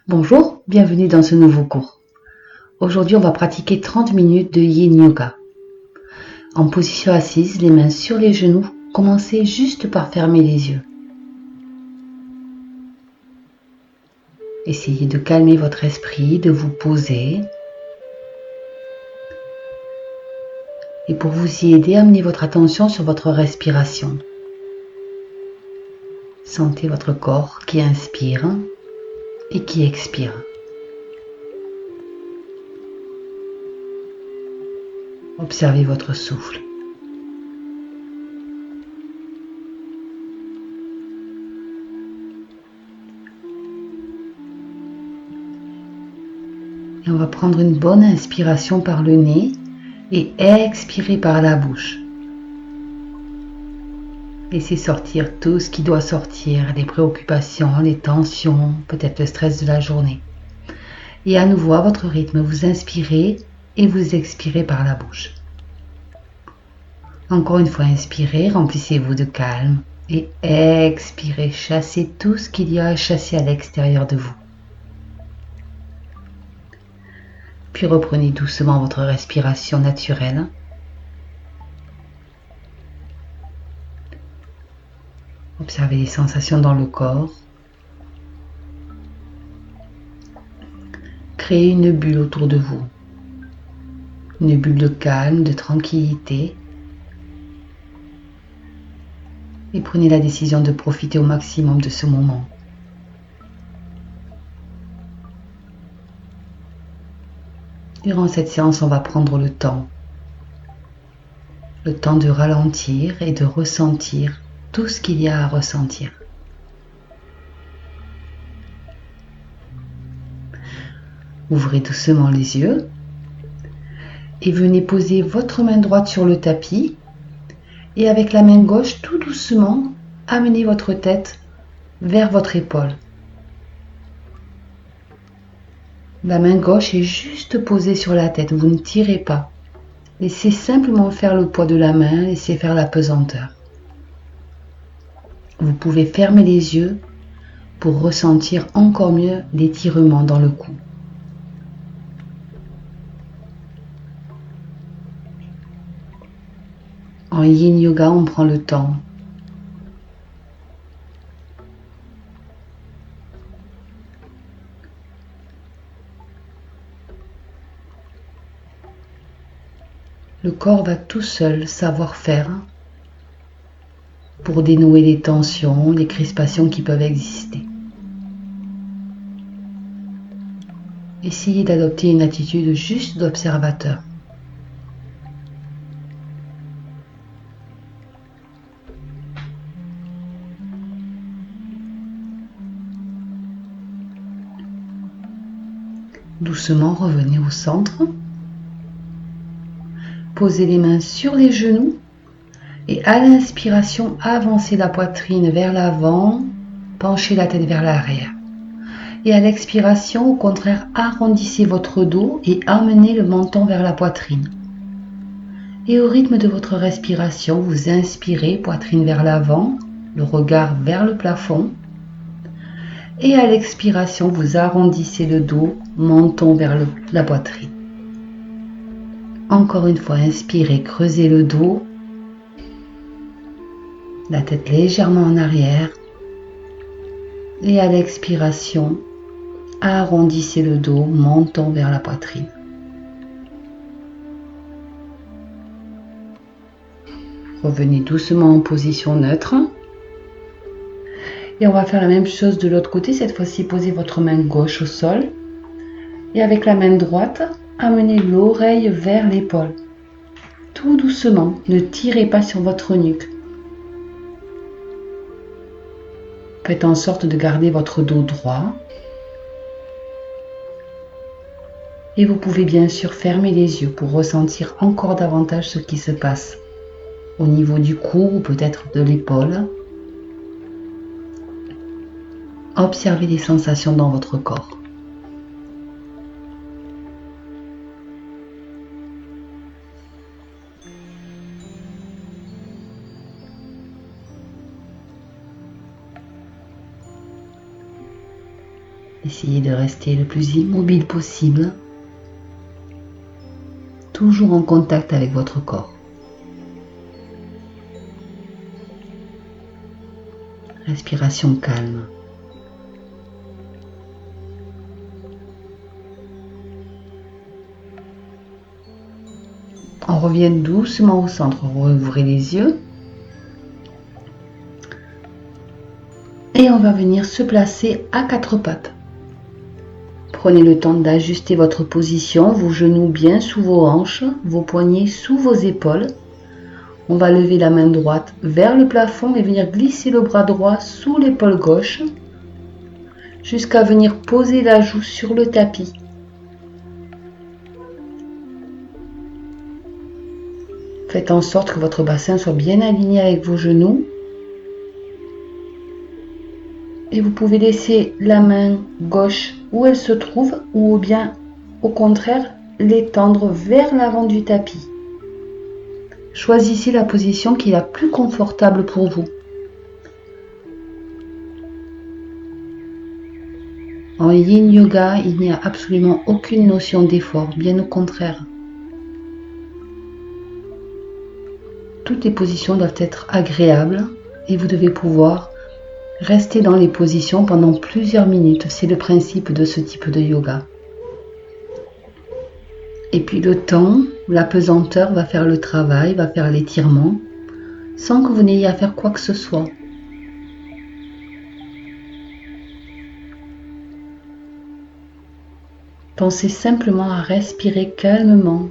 Bonjour, bienvenue dans ce nouveau cours. Aujourd'hui, on va pratiquer 30 minutes de Yin Yoga. En position assise, les mains sur les genoux, commencez juste par fermer les yeux. Essayez de calmer votre esprit, de vous poser. Et pour vous y aider, amenez votre attention sur votre respiration. Sentez votre corps qui inspire et qui expire. Observez votre souffle. Et on va prendre une bonne inspiration par le nez et expirer par la bouche. Laissez sortir tout ce qui doit sortir, les préoccupations, les tensions, peut-être le stress de la journée. Et à nouveau, à votre rythme, vous inspirez et vous expirez par la bouche. Encore une fois, inspirez, remplissez-vous de calme et expirez, chassez tout ce qu'il y a à chasser à l'extérieur de vous. Puis reprenez doucement votre respiration naturelle. Observez les sensations dans le corps. Créez une bulle autour de vous. Une bulle de calme, de tranquillité. Et prenez la décision de profiter au maximum de ce moment. Durant cette séance, on va prendre le temps de ralentir et de ressentir tout ce qu'il y a à ressentir. Ouvrez doucement les yeux et venez poser votre main droite sur le tapis et avec la main gauche, tout doucement, amenez votre tête vers votre épaule. La main gauche est juste posée sur la tête, vous ne tirez pas. Laissez simplement faire le poids de la main, laissez faire la pesanteur. Vous pouvez fermer les yeux pour ressentir encore mieux l'étirement dans le cou. En Yin Yoga, on prend le temps. Le corps va tout seul savoir faire pour dénouer les tensions, les crispations qui peuvent exister. Essayez d'adopter une attitude juste d'observateur. Doucement, revenez au centre. Posez les mains sur les genoux et à l'inspiration, avancez la poitrine vers l'avant, penchez la tête vers l'arrière. Et à l'expiration, au contraire, arrondissez votre dos et amenez le menton vers la poitrine. Et au rythme de votre respiration, vous inspirez, poitrine vers l'avant, le regard vers le plafond. Et à l'expiration, vous arrondissez le dos, menton vers la poitrine. Encore une fois, inspirez, creusez le dos, la tête légèrement en arrière. Et à l'expiration, arrondissez le dos, menton vers la poitrine. Revenez doucement en position neutre. Et on va faire la même chose de l'autre côté. Cette fois-ci, posez votre main gauche au sol. Et avec la main droite, amenez l'oreille vers l'épaule. Tout doucement, ne tirez pas sur votre nuque. Faites en sorte de garder votre dos droit. Et vous pouvez bien sûr fermer les yeux pour ressentir encore davantage ce qui se passe au niveau du cou ou peut-être de l'épaule. Observez les sensations dans votre corps. Essayez de rester le plus immobile possible, toujours en contact avec votre corps. Respiration calme. On revient doucement au centre, rouvrez les yeux. Et on va venir se placer à quatre pattes. Prenez le temps d'ajuster votre position, vos genoux bien sous vos hanches, vos poignets sous vos épaules. On va lever la main droite vers le plafond et venir glisser le bras droit sous l'épaule gauche jusqu'à venir poser la joue sur le tapis. Faites en sorte que votre bassin soit bien aligné avec vos genoux. Et vous pouvez laisser la main gauche où elle se trouve ou bien au contraire l'étendre vers l'avant du tapis. Choisissez la position qui est la plus confortable pour vous. En Yin Yoga, il n'y a absolument aucune notion d'effort, bien au contraire. Toutes les positions doivent être agréables et vous devez pouvoir rester dans les positions pendant plusieurs minutes. C'est le principe de ce type de yoga. Et puis le temps, la pesanteur va faire le travail, va faire l'étirement, sans que vous n'ayez à faire quoi que ce soit. Pensez simplement à respirer calmement.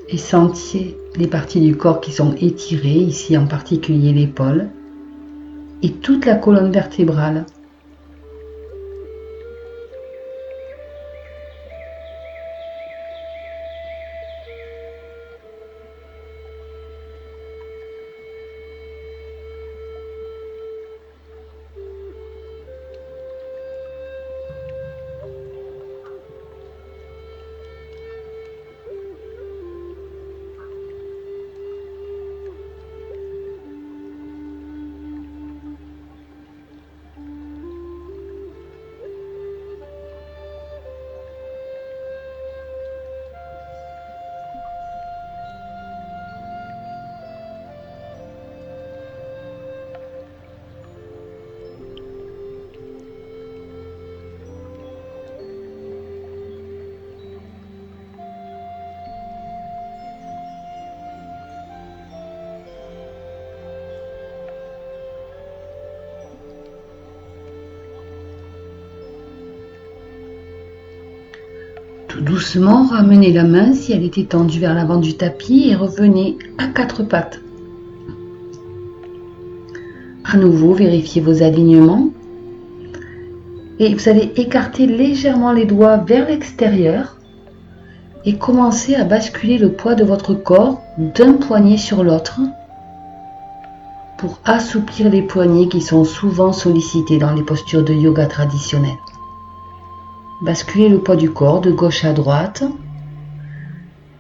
Et sentiez les parties du corps qui sont étirées, ici en particulier l'épaule, et toute la colonne vertébrale. Tout doucement, ramenez la main si elle est étendue vers l'avant du tapis et revenez à quatre pattes. À nouveau, vérifiez vos alignements et vous allez écarter légèrement les doigts vers l'extérieur et commencer à basculer le poids de votre corps d'un poignet sur l'autre pour assouplir les poignets qui sont souvent sollicités dans les postures de yoga traditionnelles. Basculez le poids du corps de gauche à droite.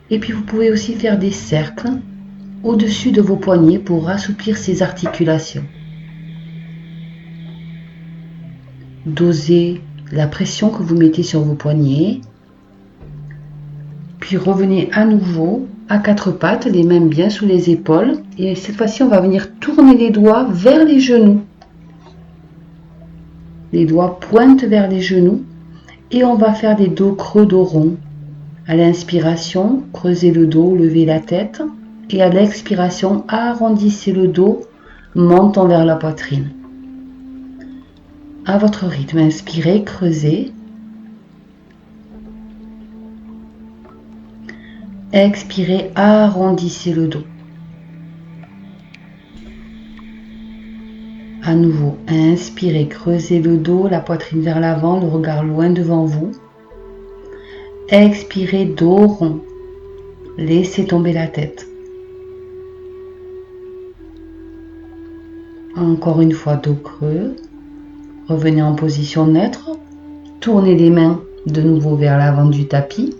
Et puis vous pouvez aussi faire des cercles au-dessus de vos poignets pour assouplir ces articulations. Dosez la pression que vous mettez sur vos poignets. Puis revenez à nouveau à quatre pattes, les mains bien sous les épaules. Et cette fois-ci, on va venir tourner les doigts vers les genoux. Les doigts pointent vers les genoux. Et on va faire des dos creux, dos rond. À l'inspiration, creusez le dos, levez la tête. Et à l'expiration, arrondissez le dos, montant vers la poitrine. À votre rythme, inspirez, creusez. Expirez, arrondissez le dos. À nouveau, inspirez, creusez le dos, la poitrine vers l'avant, le regard loin devant vous. Expirez, dos rond. Laissez tomber la tête. Encore une fois, dos creux. Revenez en position neutre. Tournez les mains de nouveau vers l'avant du tapis.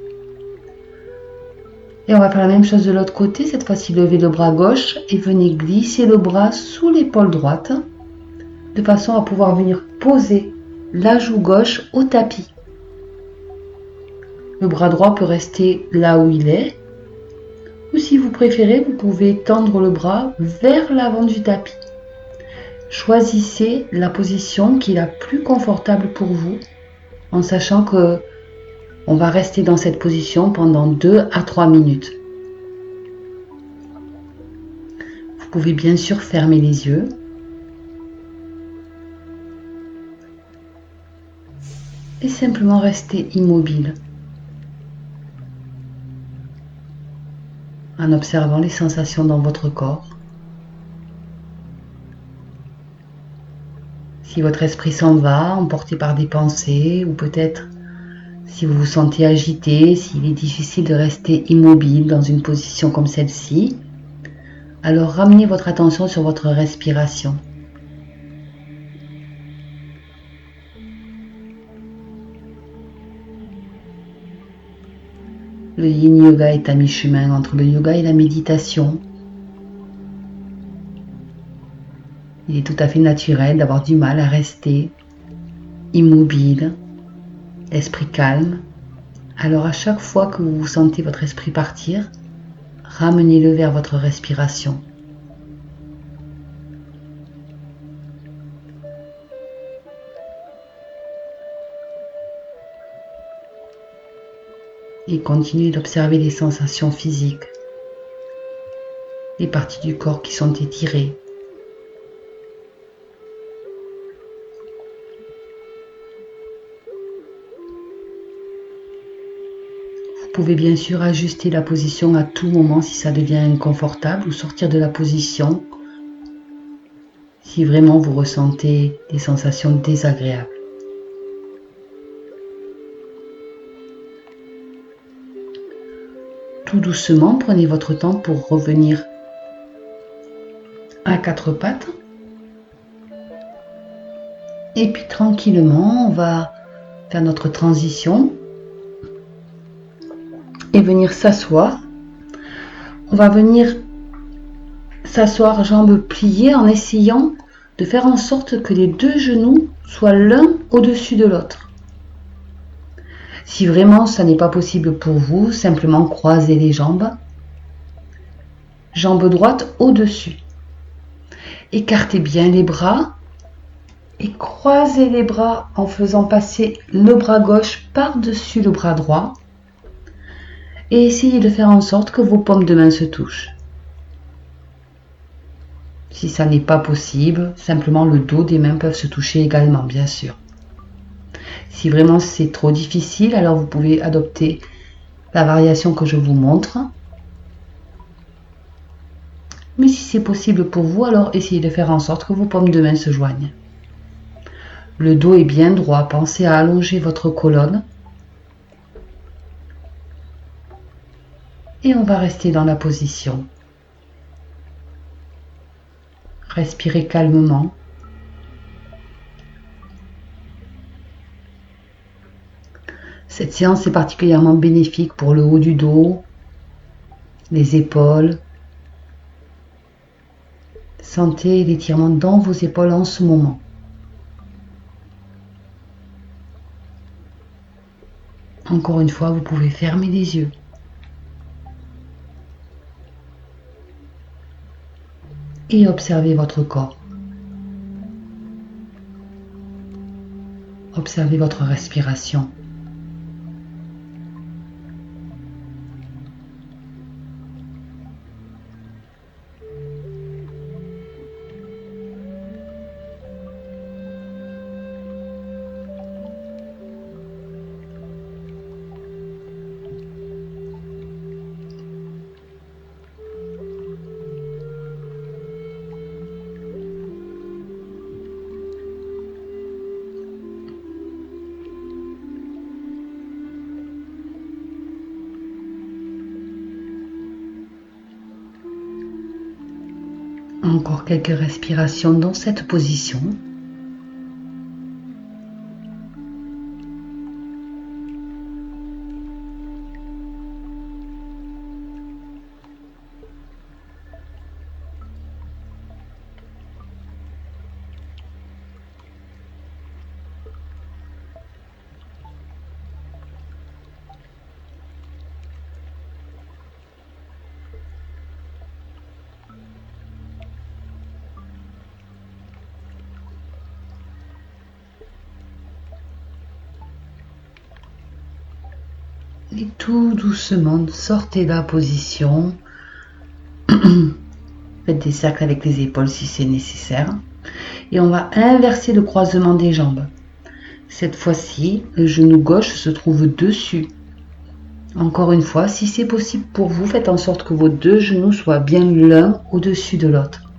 Et on va faire la même chose de l'autre côté. Cette fois-ci, levez le bras gauche et venez glisser le bras sous l'épaule droite. de façon à pouvoir venir poser la joue gauche au tapis. Le bras droit peut rester là où il est, ou si vous préférez, vous pouvez tendre le bras vers l'avant du tapis. Choisissez la position qui est la plus confortable pour vous, en sachant que on va rester dans cette position pendant 2 à 3 minutes. Vous pouvez bien sûr fermer les yeux. Et simplement rester immobile en observant les sensations dans votre corps. Si votre esprit s'en va, emporté par des pensées, ou peut-être si vous vous sentez agité, s'il est difficile de rester immobile dans une position comme celle-ci, alors ramenez votre attention sur votre respiration. Le yin yoga est à mi-chemin entre le yoga et la méditation. Il est tout à fait naturel d'avoir du mal à rester immobile, esprit calme. Alors à chaque fois que vous sentez votre esprit partir, ramenez-le vers votre respiration. Et continuez d'observer les sensations physiques, les parties du corps qui sont étirées. Vous pouvez bien sûr ajuster la position à tout moment si ça devient inconfortable ou sortir de la position si vraiment vous ressentez des sensations désagréables. Tout doucement, prenez votre temps pour revenir à quatre pattes. Et puis tranquillement, on va faire notre transition et venir s'asseoir. On va venir s'asseoir jambes pliées en essayant de faire en sorte que les deux genoux soient l'un au-dessus de l'autre. Si vraiment ça n'est pas possible pour vous, simplement croisez les jambes. Jambe droite au-dessus. Écartez bien les bras et croisez les bras en faisant passer le bras gauche par-dessus le bras droit. Et essayez de faire en sorte que vos paumes de main se touchent. Si ça n'est pas possible, simplement le dos des mains peuvent se toucher également, bien sûr. Si vraiment c'est trop difficile, alors vous pouvez adopter la variation que je vous montre. Mais si c'est possible pour vous, alors essayez de faire en sorte que vos paumes de main se joignent. Le dos est bien droit, pensez à allonger votre colonne. Et on va rester dans la position. Respirez calmement. Cette séance est particulièrement bénéfique pour le haut du dos, les épaules. Sentez l'étirement dans vos épaules en ce moment. Encore une fois, vous pouvez fermer les yeux. Et observez votre corps. Observez votre respiration. Encore quelques respirations dans cette position. Et tout doucement, sortez de la position. Faites des cercles avec les épaules si c'est nécessaire. Et on va inverser le croisement des jambes. Cette fois-ci, le genou gauche se trouve dessus. Encore une fois, si c'est possible pour vous, faites en sorte que vos deux genoux soient bien l'un au-dessus de l'autre.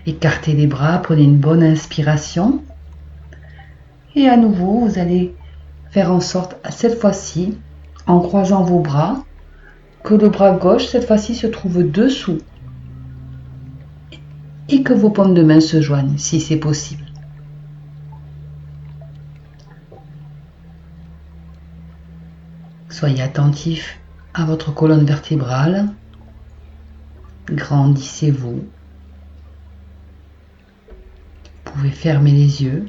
Écartez les bras, prenez une bonne inspiration. Et à nouveau, vous allez faire en sorte, cette fois-ci, en croisant vos bras, que le bras gauche, cette fois-ci, se trouve dessous. Et que vos paumes de main se joignent, si c'est possible. Soyez attentif à votre colonne vertébrale. Grandissez-vous. Vous pouvez fermer les yeux.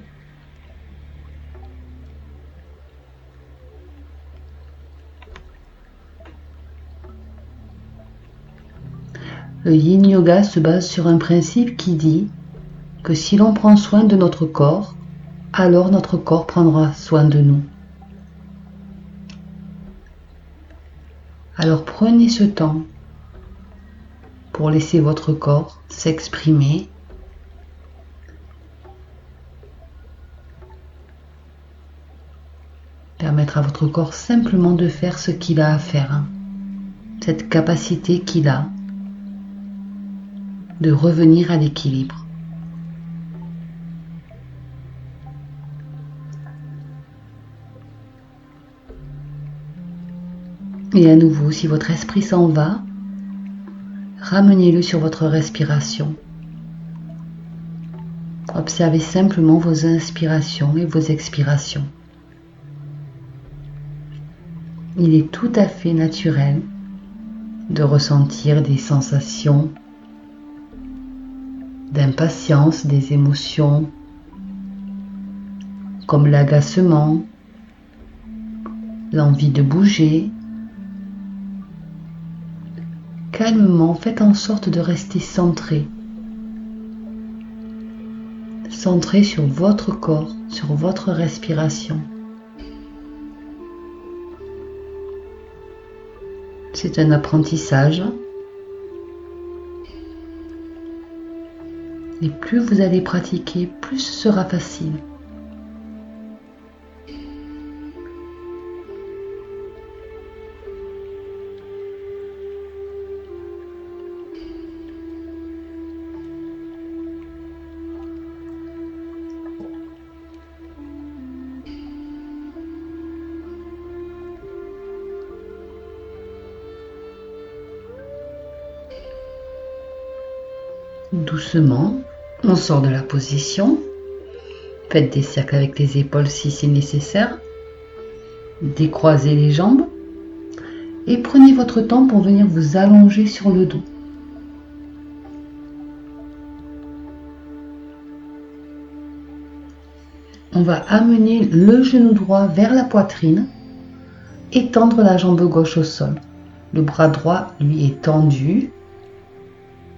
Le Yin Yoga se base sur un principe qui dit que si l'on prend soin de notre corps, alors notre corps prendra soin de nous. Alors prenez ce temps pour laisser votre corps s'exprimer. Permettre à votre corps simplement de faire ce qu'il a à faire. Cette capacité qu'il a de revenir à l'équilibre. Et à nouveau, si votre esprit s'en va, ramenez-le sur votre respiration. Observez simplement vos inspirations et vos expirations. Il est tout à fait naturel de ressentir des sensations d'impatience, des émotions comme l'agacement, l'envie de bouger. Calmement, faites en sorte de rester centré. Centré sur votre corps, sur votre respiration. C'est un apprentissage. Et plus vous allez pratiquer, plus ce sera facile. Doucement, on sort de la position. Faites des cercles avec les épaules si c'est nécessaire. Décroisez les jambes. Et prenez votre temps pour venir vous allonger sur le dos. On va amener le genou droit vers la poitrine et tendre la jambe gauche au sol. Le bras droit, lui, est tendu.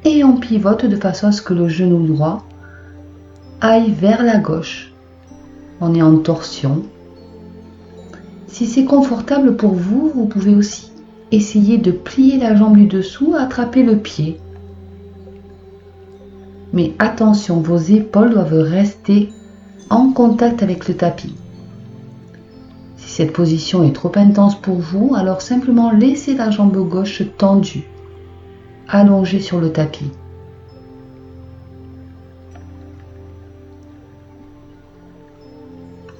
Et on pivote de façon à ce que le genou droit aille vers la gauche. On est en torsion. Si c'est confortable pour vous, vous pouvez aussi essayer de plier la jambe du dessous, attraper le pied. Mais attention, vos épaules doivent rester en contact avec le tapis. Si cette position est trop intense pour vous, alors simplement laissez la jambe gauche tendue, allongée sur le tapis.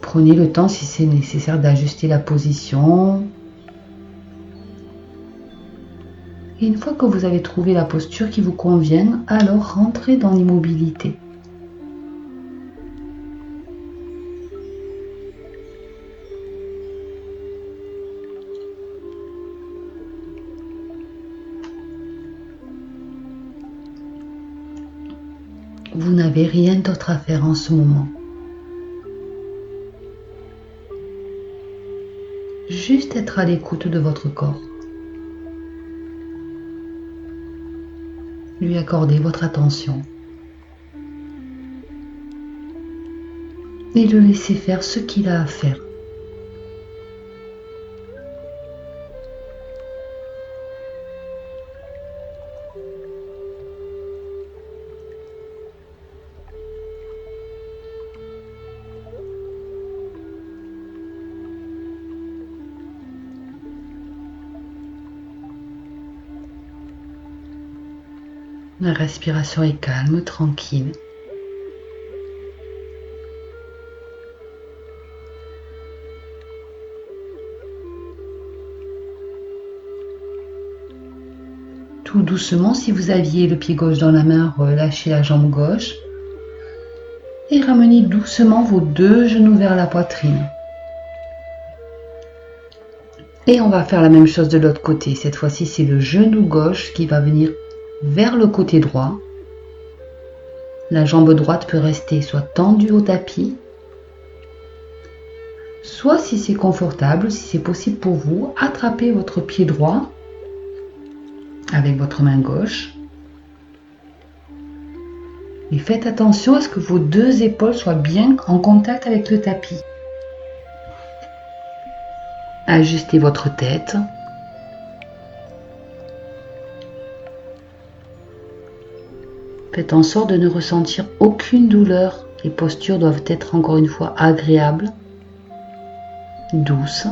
Prenez le temps si c'est nécessaire d'ajuster la position. Et une fois que vous avez trouvé la posture qui vous convient, alors rentrez dans l'immobilité. Vous n'avez rien d'autre à faire en ce moment. Juste être à l'écoute de votre corps. Lui accorder votre attention. Et le laisser faire ce qu'il a à faire. La respiration est calme, tranquille. Tout doucement, si vous aviez le pied gauche dans la main, relâchez la jambe gauche et ramenez doucement vos deux genoux vers la poitrine. Et on va faire la même chose de l'autre côté. Cette fois-ci, c'est le genou gauche qui va venir vers le côté droit. La jambe droite peut rester soit tendue au tapis, soit si c'est confortable, si c'est possible pour vous, attrapez votre pied droit avec votre main gauche. Et faites attention à ce que vos deux épaules soient bien en contact avec le tapis. Ajustez votre tête. Faites en sorte de ne ressentir aucune douleur. Les postures doivent être encore une fois agréables, douces.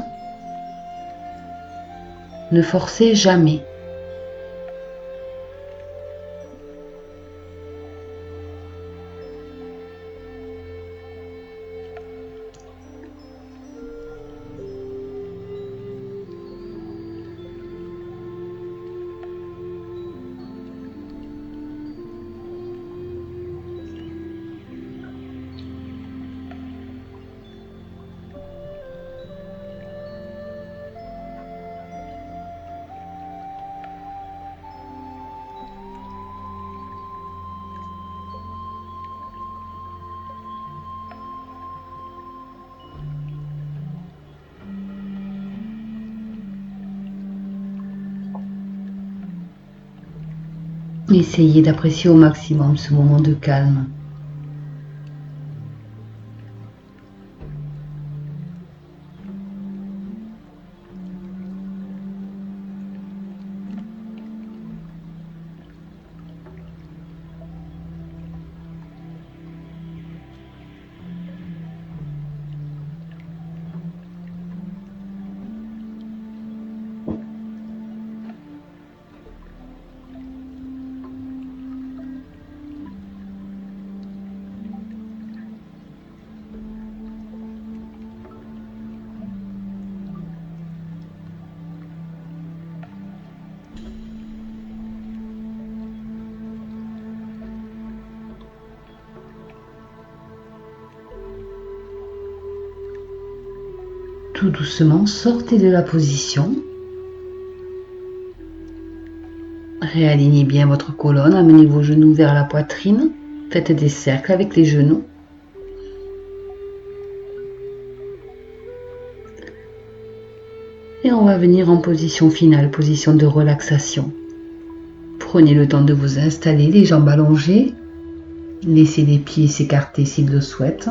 Ne forcez jamais. Essayez d'apprécier au maximum ce moment de calme. Tout doucement, sortez de la position. Réalignez bien votre colonne, amenez vos genoux vers la poitrine. Faites des cercles avec les genoux. Et on va venir en position finale, position de relaxation. Prenez le temps de vous installer, les jambes allongées. Laissez les pieds s'écarter s'ils le souhaitent.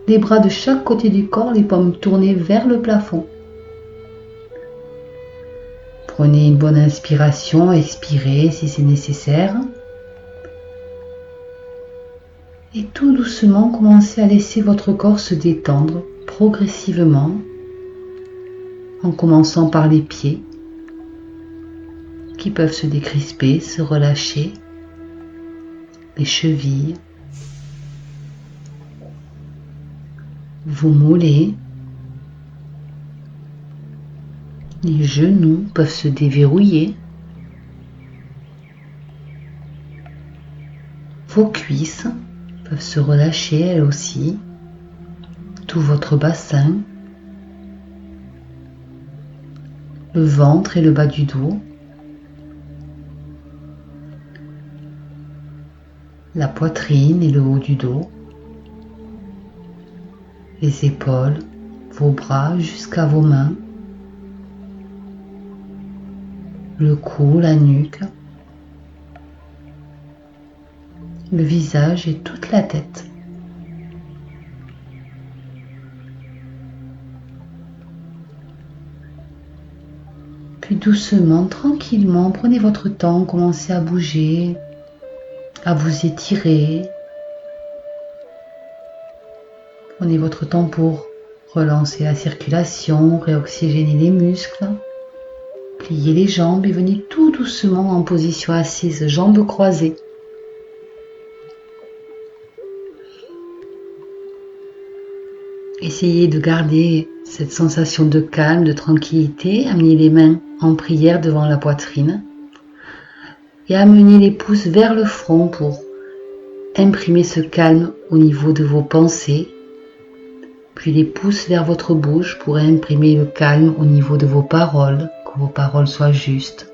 Les bras de chaque côté du corps, les paumes tournées vers le plafond. Prenez une bonne inspiration, expirez si c'est nécessaire. Et tout doucement, commencez à laisser votre corps se détendre progressivement, en commençant par les pieds qui peuvent se décrisper, se relâcher, les chevilles, vos mollets, les genoux peuvent se déverrouiller, vos cuisses peuvent se relâcher elles aussi, tout votre bassin, le ventre et le bas du dos, la poitrine et le haut du dos, les épaules, vos bras jusqu'à vos mains, le cou, la nuque, le visage et toute la tête. Puis doucement, tranquillement, prenez votre temps, commencez à bouger, à vous étirer. Prenez votre temps pour relancer la circulation, réoxygéner les muscles. Pliez les jambes et venez tout doucement en position assise, jambes croisées. Essayez de garder cette sensation de calme, de tranquillité. Amenez les mains en prière devant la poitrine et amenez les pouces vers le front pour imprimer ce calme au niveau de vos pensées. Puis les pouces vers votre bouche pour imprimer le calme au niveau de vos paroles, que vos paroles soient justes.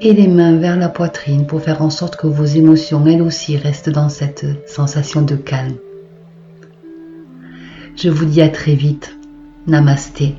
Et les mains vers la poitrine pour faire en sorte que vos émotions, elles aussi, restent dans cette sensation de calme. Je vous dis à très vite. Namasté.